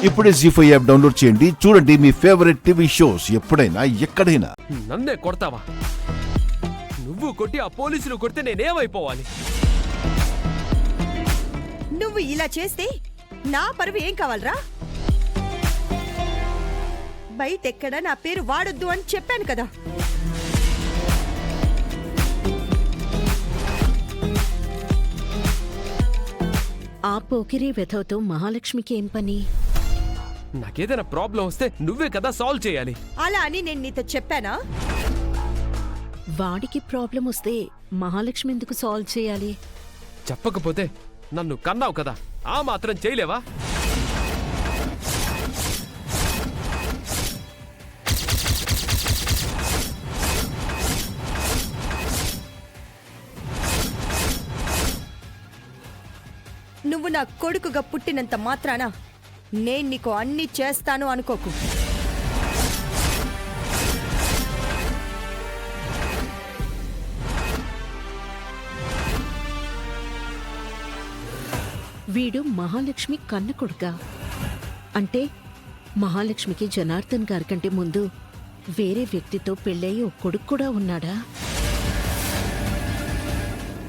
ఇప్పుడే జీ5 app download చేయండి. చూడండి మీ ఫేవరెట్ టీవీ షోస్ ఎప్పుడైనా ఎక్కడైనా. నన్నే కొడతావా? నువ్వు కొట్టి ఆ పోలీసులు కొడితే నేనేమైపోవాలి? నువ్వు ఇలా చేస్తే నా పరువు ఏం కావాలరా? బయటెక్కడ నా పేరు వాడొద్దు అని చెప్పాను కదా. ఆ పోకిరి వెధవతో మహాలక్ష్మికి ఏం పని? నాకేదైనా ప్రాబ్లం వస్తే నువ్వే కదా సాల్వ్ చేయాలి. అలా అని నేను నీతో చెప్పానా? వాడికి ప్రాబ్లం వస్తే మహాలక్ష్మి ఎందుకు సాల్వ్ చేయాలి? చెప్పకపోతే నన్ను కన్నావు కదా, ఆ మాత్రం చేయలేవా? నువ్వు నా కొడుకుగా పుట్టినంత మాత్రాన నేను నీకు అన్ని చేస్తాను అనుకోకు. వీడు మహాలక్ష్మి కన్న కొడుకా? అంటే మహాలక్ష్మికి జనార్దన్ గారి కంటే ముందు వేరే వ్యక్తితో పెళ్ళయి ఓ కొడుకు కూడా ఉన్నాడా?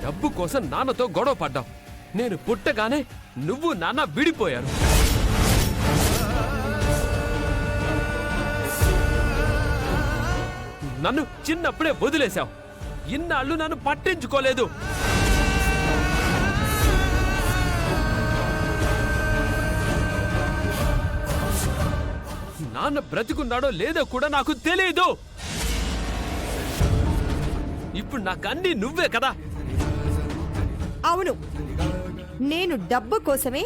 డబ్బు కోసం నాన్నతో గొడవ పడ్డావు. నేను పుట్టగానే నువ్వు నాన్న విడిపోయారు. నన్ను చిన్నప్పుడే వదిలేశావు. ఇన్నాళ్ళు నన్ను పట్టించుకోలేదు. నాన్న బ్రతికున్నాడో లేదో కూడా నాకు తెలియదు. ఇప్పుడు నాకన్నీ నువ్వే కదా. అవును, నేను డబ్బు కోసమే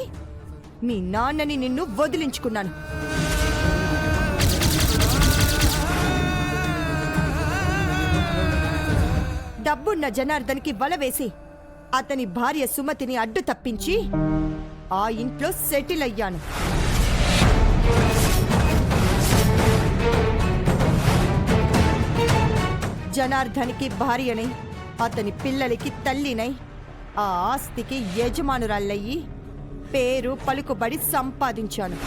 మీ నాన్నని నిన్ను వదిలించుకున్నాను. డబ్బున్న జనార్దన్కి వల వేసి అతని భార్య సుమతిని అడ్డు తప్పించి ఆ ఇంట్లో సెటిల్ అయ్యాను. జనార్దన్కి భార్యనై, అతని పిల్లలకి తల్లినై, ఆ ఆస్తికి యజమానురాళ్ళయ్యి పేరు పలుకుబడి సంపాదించాను.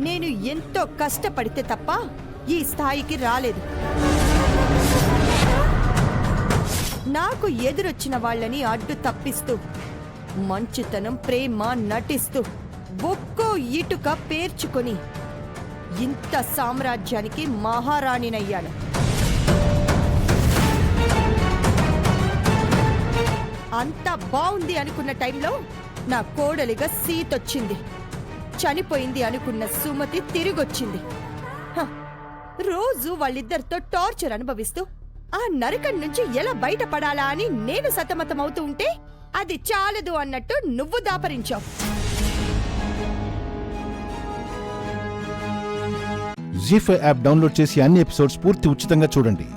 నేను ఎంతో కష్టపడితే తప్ప ఈ స్థాయికి రాలేదు. నాకు ఎదురొచ్చిన వాళ్ళని అడ్డు తప్పిస్తూ, మంచితనం, ప్రేమ నటిస్తూ, ఒక్కో ఇటుక పేర్చుకొని ఇంత సామ్రాజ్యానికి మహారాణినయ్యాను. అంతా బాగుంది అనుకున్న టైంలో నా కోడలిగా సీతొచ్చింది. చనిపోయింది అనుకున్న సుమతి తిరిగొచ్చింది. రోజు వాళ్ళిద్దరితో టార్చర్ అనుభవిస్తూ ఆ నరకం నుంచి ఎలా బయటపడాలా అని నేను సతమతమవుతూ ఉంటే అది చాలదు అన్నట్టు నువ్వు దాపరించావు. జీ5 యాప్ డౌన్లోడ్ చేసి అన్ని ఎపిసోడ్స్ పూర్తి ఉచితంగా చూడండి.